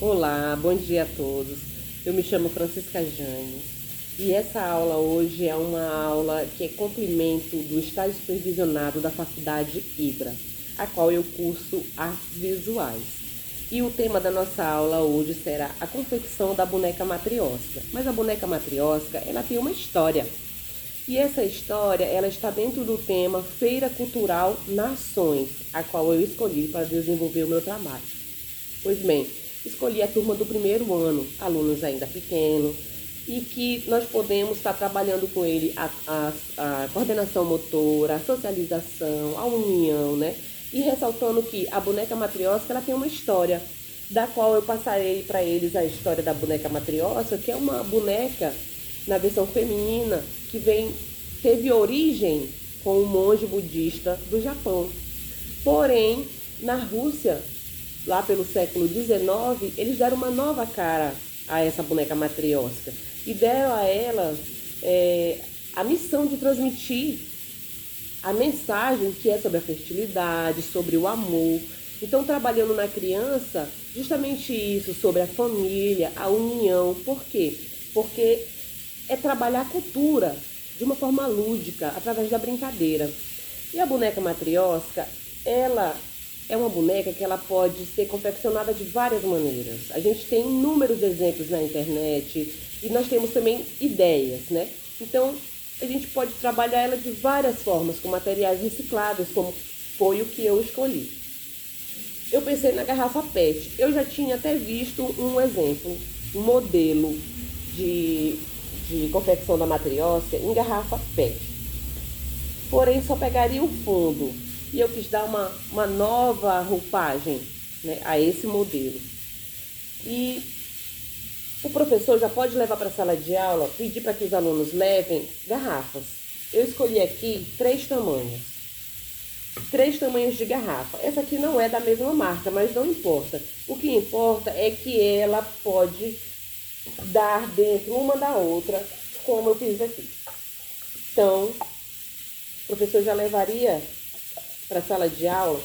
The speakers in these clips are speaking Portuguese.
Olá, bom dia a todos. Eu me chamo Francisca Jane e essa aula hoje é uma aula que é complemento do estágio supervisionado da Faculdade Ibra, a qual eu curso Artes Visuais. E o tema da nossa aula hoje será a confecção da boneca matriosca. Mas a boneca matriosca, ela tem uma história. E essa história, ela está dentro do tema Feira Cultural Nações, a qual eu escolhi para desenvolver o meu trabalho. Pois bem, escolhi a turma do primeiro ano, alunos ainda pequenos, e que nós podemos estar trabalhando com ele a coordenação motora, a socialização, a união, né? E ressaltando que a boneca matriosca ela tem uma história, da qual eu passarei para eles a história da boneca matriosca, que é uma boneca na versão feminina que teve origem com um monge budista do Japão. Porém, na Rússia, lá pelo século XIX, eles deram uma nova cara a essa boneca matriosca e deram a ela a missão de transmitir a mensagem que é sobre a fertilidade, sobre o amor. Então, trabalhando na criança, justamente isso, sobre a família, a união. Por quê? Porque é trabalhar a cultura de uma forma lúdica, através da brincadeira. E a boneca matriosca, ela é uma boneca que ela pode ser confeccionada de várias maneiras. A gente tem inúmeros exemplos na internet e nós temos também ideias, né? Então, a gente pode trabalhar ela de várias formas, com materiais recicláveis, como foi o que eu escolhi. Eu pensei na garrafa PET. Eu já tinha até visto um exemplo, um modelo de confecção da matriosca em garrafa PET. Porém, só pegaria o fundo. E eu quis dar uma nova roupagem, né, a esse modelo. E o professor já pode levar para a sala de aula, pedir para que os alunos levem garrafas. Eu escolhi aqui 3 tamanhos. 3 tamanhos de garrafa. Essa aqui não é da mesma marca, mas não importa. O que importa é que ela pode dar dentro uma da outra, como eu fiz aqui. Então, o professor já levaria para a sala de aula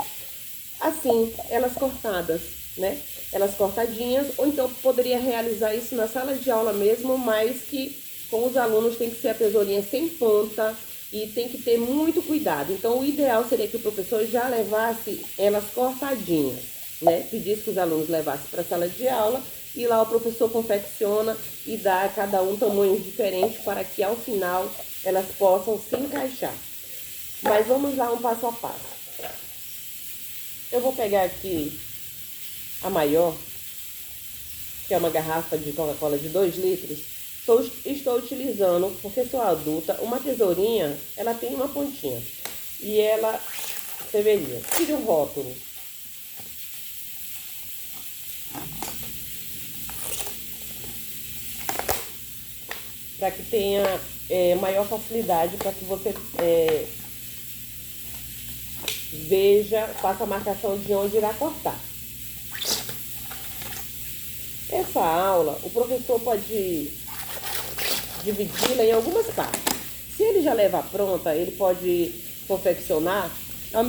assim, elas cortadas, né? Elas cortadinhas, ou então poderia realizar isso na sala de aula mesmo, mas que com os alunos tem que ser a tesourinha sem ponta e tem que ter muito cuidado. Então, o ideal seria que o professor já levasse elas cortadinhas, né? Pedisse que os alunos levassem para a sala de aula e lá o professor confecciona e dá a cada um tamanhos diferentes para que ao final elas possam se encaixar. Mas vamos lá um passo a passo. Eu vou pegar aqui a maior, que é uma garrafa de Coca-Cola de 2 litros. Estou utilizando, porque sou adulta, uma tesourinha, ela tem uma pontinha. E ela, você veria, tire o rótulo. Para que tenha maior facilidade, para que você veja, faça a marcação de onde irá cortar. Essa aula, o professor pode dividi-la em algumas partes. Se ele já leva pronta, ele pode confeccionar no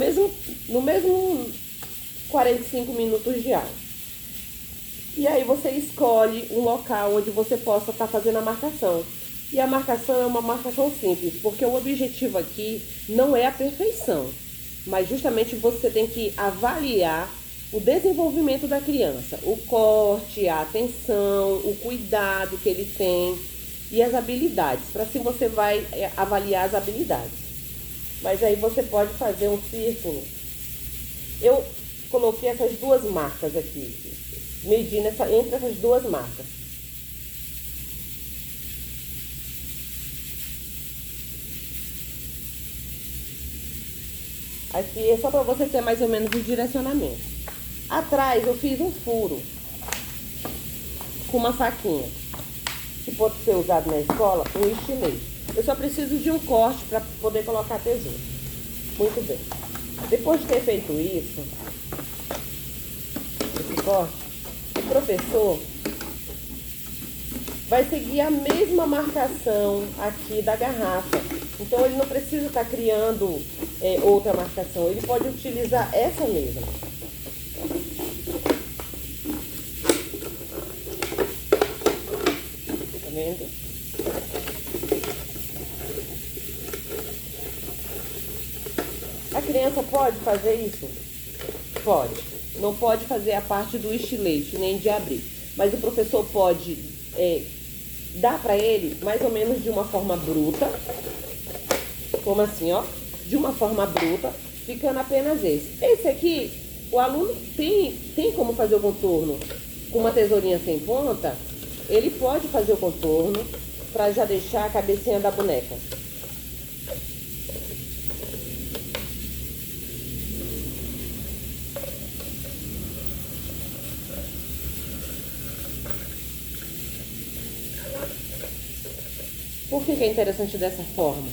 mesmo 45 minutos de aula. E aí você escolhe um local onde você possa estar fazendo a marcação. E a marcação é uma marcação simples, porque o objetivo aqui não é a perfeição, mas justamente você tem que avaliar o desenvolvimento da criança, o corte, a atenção, o cuidado que ele tem e as habilidades. Para assim você vai avaliar as habilidades. Mas aí você pode fazer um círculo. Eu coloquei essas 2 marcas aqui, medindo entre essas 2 marcas. Aqui é só para você ter mais ou menos o direcionamento. Atrás eu fiz um furo com uma faquinha, que pode ser usado na escola, um estilete. Eu só preciso de um corte para poder colocar a tesoura. Muito bem. Depois de ter feito isso, esse corte, o professor vai seguir a mesma marcação aqui da garrafa. Então, ele não precisa estar criando outra marcação. Ele pode utilizar essa mesma. vendo? A criança pode fazer isso? Pode. Não pode fazer a parte do estilete, nem de abrir. Mas o professor pode dar para ele mais ou menos de uma forma bruta. Como assim, ó? De uma forma bruta, ficando apenas esse. Esse aqui, o aluno tem como fazer o contorno com uma tesourinha sem ponta. Ele pode fazer o contorno para já deixar a cabecinha da boneca. Por que é interessante dessa forma?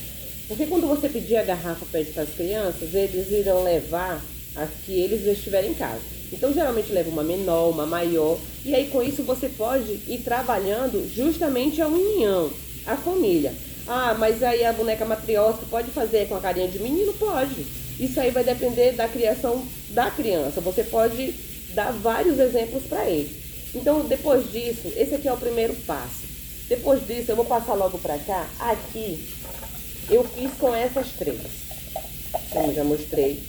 Porque quando você pedir a garrafa PET para as crianças, eles irão levar as que eles estiverem em casa. Então, geralmente leva uma menor, uma maior, e aí com isso você pode ir trabalhando justamente a união, a família. Ah, mas aí a boneca matriosca pode fazer com a carinha de menino? Pode. Isso aí vai depender da criação da criança. Você pode dar vários exemplos para ele. Então, depois disso, esse aqui é o primeiro passo. Depois disso, eu vou passar logo para cá. Aqui, eu fiz com essas três. Como já mostrei,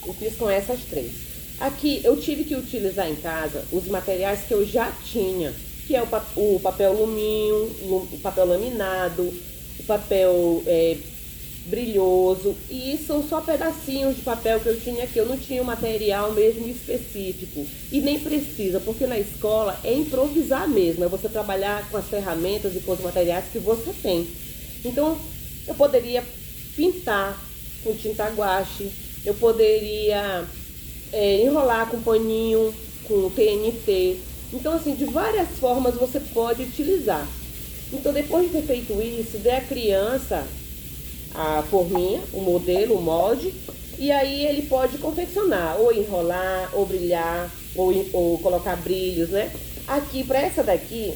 eu fiz com essas três. Aqui, eu tive que utilizar em casa os materiais que eu já tinha, que é o papel alumínio, o papel laminado, o papel brilhoso. E são só pedacinhos de papel que eu tinha aqui. Eu não tinha o material mesmo específico. E nem precisa, porque na escola é improvisar mesmo. É você trabalhar com as ferramentas e com os materiais que você tem. Então, eu poderia pintar com tinta guache. Eu poderia enrolar com paninho, com TNT. Então, assim, de várias formas você pode utilizar. Então, depois de ter feito isso, dê à criança a forminha, o modelo, o molde, e aí ele pode confeccionar, ou enrolar, ou brilhar, ou colocar brilhos, né? Aqui, para essa daqui,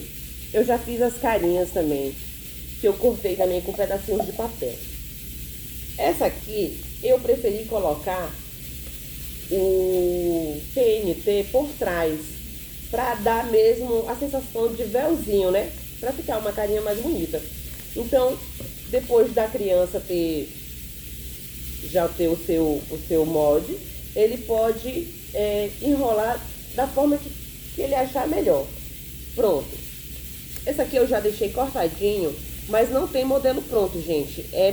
eu já fiz as carinhas também, que eu cortei também com pedacinhos de papel. Essa aqui, eu preferi colocar o TNT por trás, para dar mesmo a sensação de véuzinho, né? Para ficar uma carinha mais bonita. Então, depois da criança já ter o seu molde, ele pode enrolar da forma que ele achar melhor. Pronto. Esse aqui eu já deixei cortadinho, mas não tem modelo pronto, gente. É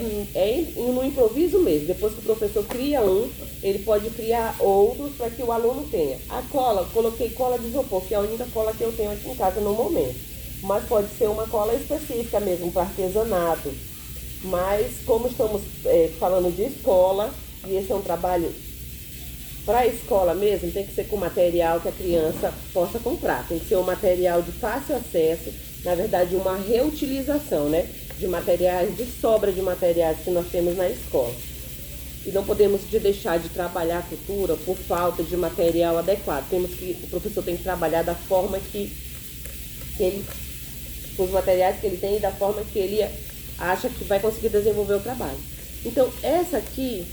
no improviso mesmo. Depois que o professor cria um, ele pode criar outros para que o aluno tenha. A cola, coloquei cola de isopor, que é a única cola que eu tenho aqui em casa no momento. Mas pode ser uma cola específica mesmo, para artesanato. Mas como estamos falando de escola, e esse é um trabalho para a escola mesmo, tem que ser com material que a criança possa comprar. Tem que ser um material de fácil acesso, na verdade uma reutilização, né? De materiais, de sobra de materiais que nós temos na escola. E não podemos deixar de trabalhar a cultura por falta de material adequado. O professor tem que trabalhar da forma que ele, com os materiais que ele tem e da forma que ele acha que vai conseguir desenvolver o trabalho. Então, essa aqui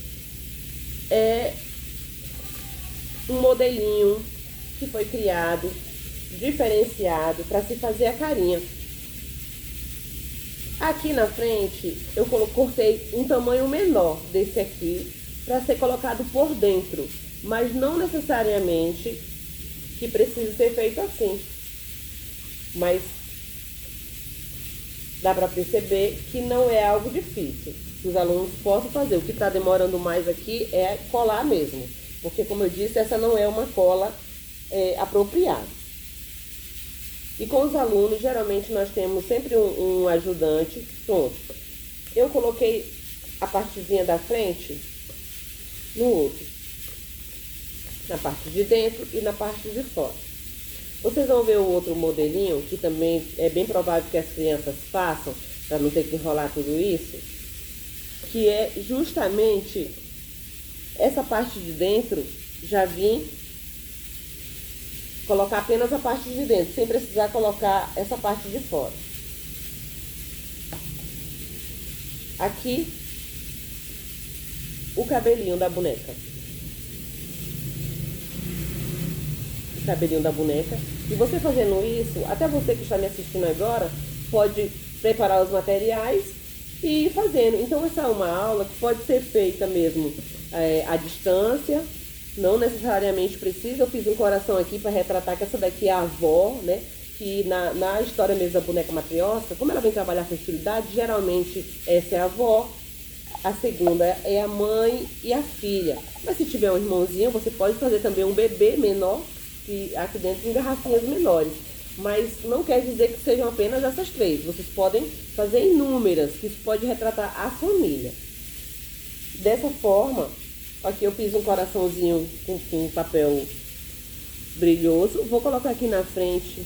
é um modelinho que foi criado, diferenciado, para se fazer a carinha. Aqui na frente, eu cortei um tamanho menor desse aqui, para ser colocado por dentro, mas não necessariamente que precise ser feito assim. Mas dá para perceber que não é algo difícil, que os alunos possam fazer. O que está demorando mais aqui é colar mesmo, porque, como eu disse, essa não é uma cola apropriada. E com os alunos, geralmente nós temos sempre um ajudante. Pronto. Eu coloquei a partezinha da frente no outro, na parte de dentro e na parte de fora. Vocês vão ver o outro modelinho, que também é bem provável que as crianças façam, para não ter que enrolar tudo isso, que é justamente essa parte de dentro. Já vim colocar apenas a parte de dentro, sem precisar colocar essa parte de fora. Aqui, o cabelinho da boneca. O cabelinho da boneca. E você fazendo isso, até você que está me assistindo agora, pode preparar os materiais e ir fazendo. Então essa é uma aula que pode ser feita mesmo à distância, não necessariamente precisa. Eu fiz um coração aqui para retratar que essa daqui é a avó, né? Que na história mesmo da boneca matriosca, como ela vem trabalhar a fertilidade, geralmente essa é a avó, a segunda é a mãe e a filha. Mas se tiver um irmãozinho, você pode fazer também um bebê menor, que aqui dentro em garrafinhas menores. Mas não quer dizer que sejam apenas essas três. Vocês podem fazer inúmeras, que isso pode retratar a família. Dessa forma, aqui eu fiz um coraçãozinho com papel brilhoso. Vou colocar aqui na frente,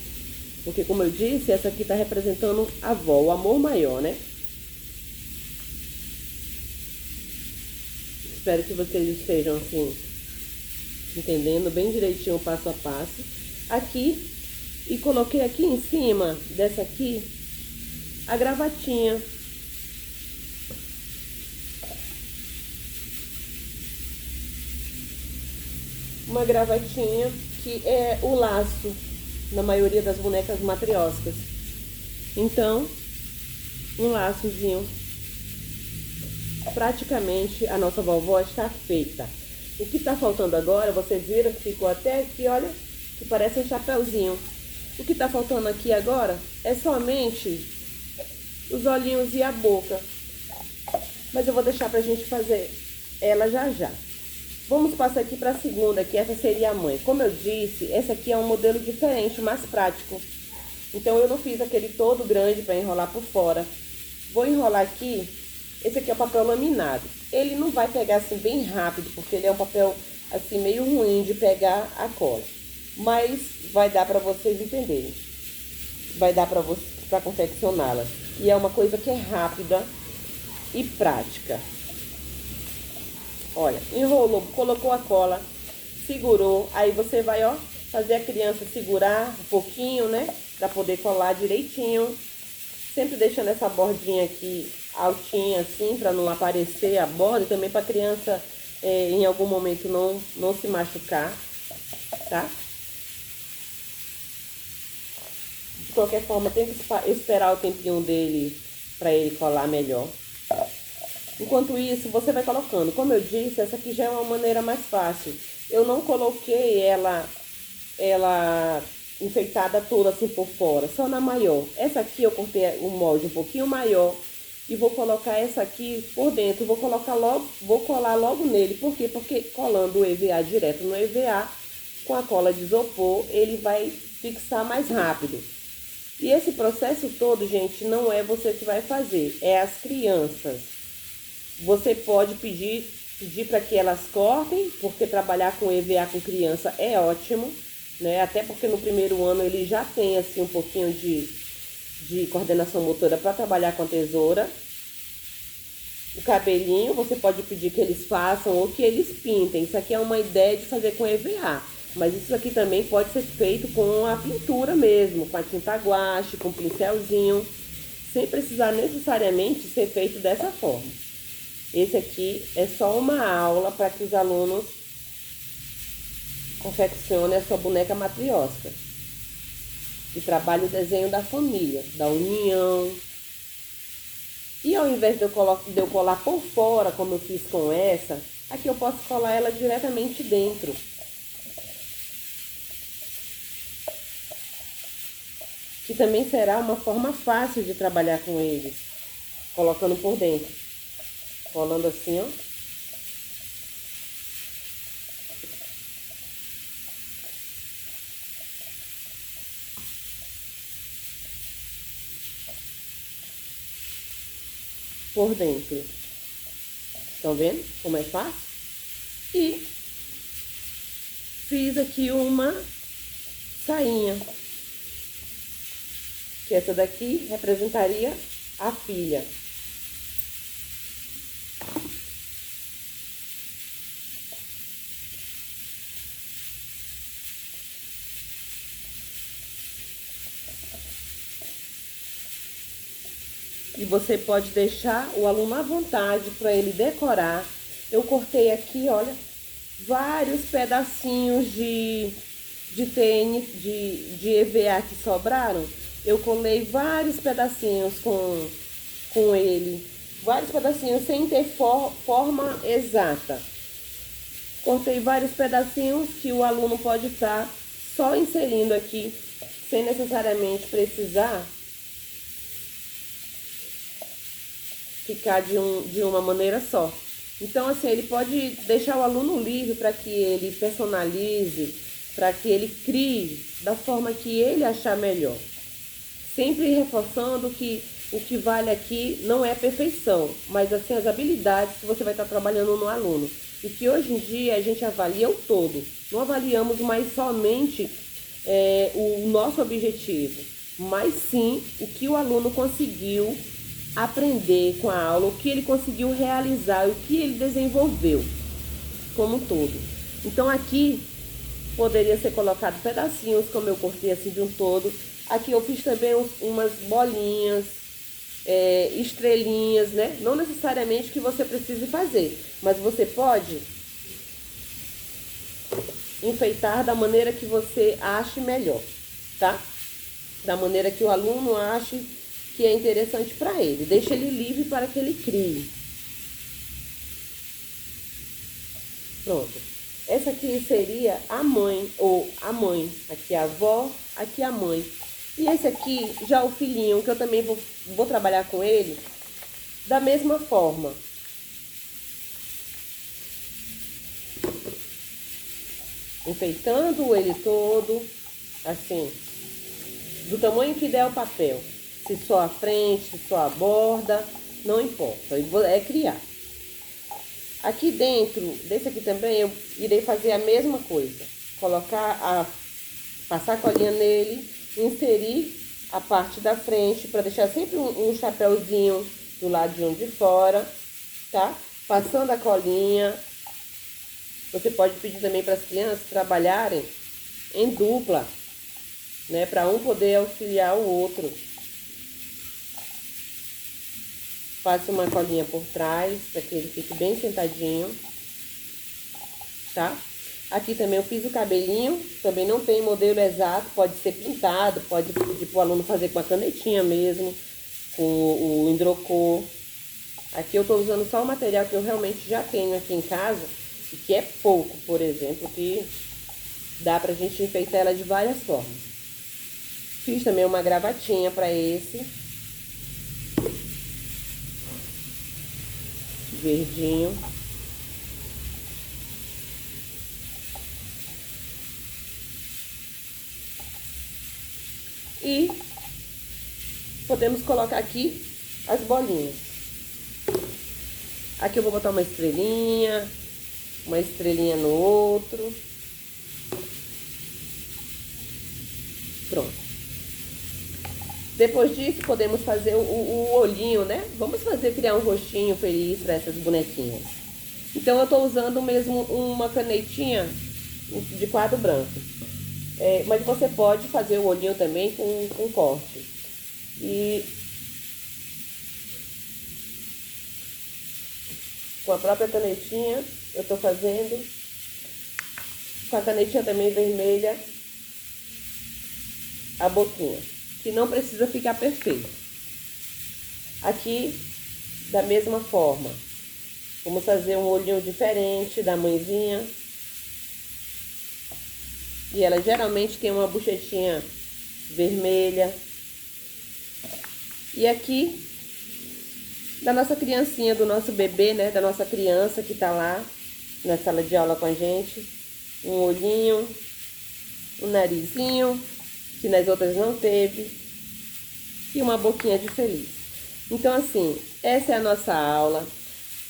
porque como eu disse, essa aqui está representando a avó, o amor maior, né? Espero que vocês estejam assim, entendendo bem direitinho o passo a passo. Aqui, e coloquei aqui em cima dessa aqui, a gravatinha. Uma gravatinha que é o laço na maioria das bonecas matrioscas. Então, um laçozinho. Praticamente a nossa vovó está feita. O que está faltando agora, vocês viram que ficou até aqui, olha, que parece um chapéuzinho. O que está faltando aqui agora é somente os olhinhos e a boca. Mas eu vou deixar pra gente fazer ela já já. Vamos passar aqui para a segunda, que essa seria a mãe. Como eu disse, essa aqui é um modelo diferente, mais prático. Então eu não fiz aquele todo grande para enrolar por fora. Vou enrolar aqui. Esse aqui é o papel laminado. Ele não vai pegar assim bem rápido, porque ele é um papel assim meio ruim de pegar a cola. Mas vai dar para vocês entenderem. Vai dar para confeccioná-la. E é uma coisa que é rápida e prática. Olha, enrolou, colocou a cola, segurou, aí você vai, ó, fazer a criança segurar um pouquinho, né? Pra poder colar direitinho. Sempre deixando essa bordinha aqui altinha assim, pra não aparecer a borda. E também pra criança, em algum momento, não se machucar, tá? De qualquer forma, tem que esperar o tempinho dele pra ele colar melhor. Enquanto isso, você vai colocando. Como eu disse, essa aqui já é uma maneira mais fácil. Eu não coloquei ela enfeitada toda assim por fora, só na maior. Essa aqui eu cortei o molde um pouquinho maior e vou colocar essa aqui por dentro. Vou colar logo nele. Por quê? Porque colando o EVA direto no EVA, com a cola de isopor, ele vai fixar mais rápido. E esse processo todo, gente, não é você que vai fazer, é as crianças. Você pode pedir para que elas cortem, porque trabalhar com EVA com criança é ótimo, né? Até porque no primeiro ano ele já tem assim um pouquinho de coordenação motora para trabalhar com a tesoura. O cabelinho você pode pedir que eles façam ou que eles pintem. Isso aqui é uma ideia de fazer com EVA, mas isso aqui também pode ser feito com a pintura mesmo, com a tinta guache, com um pincelzinho, sem precisar necessariamente ser feito dessa forma. Esse aqui é só uma aula para que os alunos confeccionem a sua boneca matriosca. E trabalhe o desenho da família, da união. E ao invés de eu colar por fora, como eu fiz com essa, aqui eu posso colar ela diretamente dentro. Que também será uma forma fácil de trabalhar com eles, colocando por dentro. Colando assim, ó. Por dentro. Estão vendo como é fácil? E fiz aqui uma sainha. Que essa daqui representaria a filha. E você pode deixar o aluno à vontade para ele decorar. Eu cortei aqui, olha, vários pedacinhos de tênis, de EVA que sobraram. eu colei vários pedacinhos com ele. Vários pedacinhos sem ter forma exata. Cortei vários pedacinhos que o aluno pode estar só inserindo aqui, sem necessariamente precisar ficar de uma maneira só. Então, assim, ele pode deixar o aluno livre para que ele personalize, para que ele crie da forma que ele achar melhor. Sempre reforçando que o que vale aqui não é a perfeição, mas assim as habilidades que você vai estar trabalhando no aluno. E que hoje em dia a gente avalia o todo. Não avaliamos mais somente o nosso objetivo, mas sim o que o aluno conseguiu aprender com a aula, o que ele conseguiu realizar, o que ele desenvolveu como um todo. Então aqui poderia ser colocado pedacinhos, como eu cortei assim de um todo. Aqui eu fiz também umas bolinhas, estrelinhas, né? Não necessariamente que você precise fazer, mas você pode enfeitar da maneira que você ache melhor, tá? Da maneira que o aluno ache que é interessante para ele. Deixa ele livre para que ele crie. Pronto. Essa aqui seria a mãe, ou a mãe. Aqui a avó, aqui a mãe. E esse aqui, já o filhinho, que eu também vou trabalhar com ele da mesma forma. Enfeitando ele todo, assim, do tamanho que der o papel. Se só a frente, se só a borda, não importa, é criar. Aqui dentro, desse aqui também, eu irei fazer a mesma coisa. Passar a colinha nele, inserir a parte da frente, para deixar sempre um chapéuzinho do ladinho de fora, tá? Passando a colinha. Você pode pedir também para as crianças trabalharem em dupla, né? Para um poder auxiliar o outro. Faça uma colinha por trás, para que ele fique bem sentadinho, tá? Aqui também eu fiz o cabelinho, também não tem modelo exato, pode ser pintado, pode pedir para o aluno fazer com a canetinha mesmo, com o hidrocor. Aqui eu estou usando só o material que eu realmente já tenho aqui em casa, e que é pouco, por exemplo, que dá pra gente enfeitar ela de várias formas. Fiz também uma gravatinha para esse. Verdinho. E podemos colocar aqui as bolinhas. Aqui eu vou botar uma estrelinha no outro. Pronto. Depois disso, podemos fazer o olhinho, né? Vamos criar um rostinho feliz para essas bonequinhas. Então, eu tô usando mesmo uma canetinha de quadro branco. Mas você pode fazer o olhinho também com corte. E com a própria canetinha, eu tô fazendo. Com a canetinha também vermelha, a boquinha, que não precisa ficar perfeito. Aqui, da mesma forma, vamos fazer um olhinho diferente da mãezinha. E ela geralmente tem uma bochechinha vermelha. E aqui, da nossa criancinha, do nosso bebê, né? Da nossa criança que tá lá na sala de aula com a gente. Um olhinho, um narizinho, que nas outras não teve. E uma boquinha de feliz. Então, assim, essa é a nossa aula.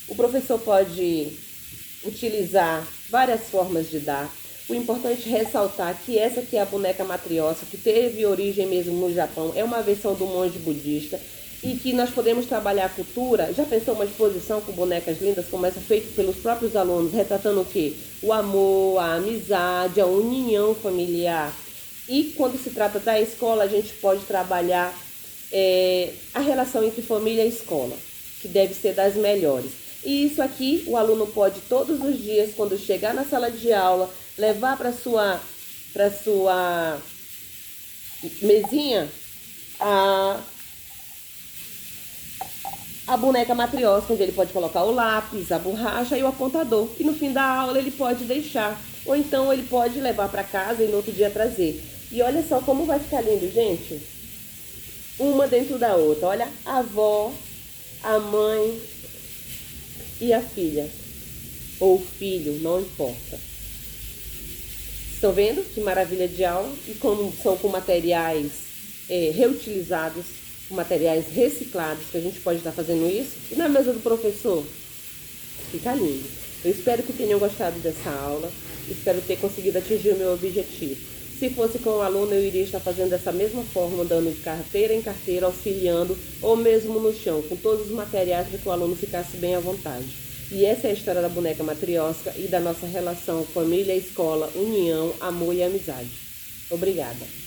O professor pode utilizar várias formas de dar. O importante é ressaltar que essa aqui é a boneca matrioska, que teve origem mesmo no Japão. É uma versão do monge budista. E que nós podemos trabalhar a cultura. Já pensou uma exposição com bonecas lindas, como essa feita pelos próprios alunos, retratando o quê? O amor, a amizade, a união familiar. E quando se trata da escola, a gente pode trabalhar a relação entre família e escola, que deve ser das melhores. E isso aqui, o aluno pode todos os dias, quando chegar na sala de aula, levar para sua mesinha a boneca matriosca, onde ele pode colocar o lápis, a borracha e o apontador. E no fim da aula ele pode deixar. Ou então ele pode levar para casa e no outro dia trazer. E olha só como vai ficar lindo, gente. Uma dentro da outra. Olha, a avó, a mãe e a filha. Ou o filho, não importa. Estão vendo que maravilha de aula? E como são com materiais reutilizados, com materiais reciclados, que a gente pode estar fazendo isso. E na mesa do professor, fica lindo. Eu espero que tenham gostado dessa aula. Espero ter conseguido atingir o meu objetivo. Se fosse com o aluno, eu iria estar fazendo dessa mesma forma, andando de carteira em carteira, auxiliando, ou mesmo no chão, com todos os materiais para que o aluno ficasse bem à vontade. E essa é a história da boneca matriosca e da nossa relação família, escola, união, amor e amizade. Obrigada.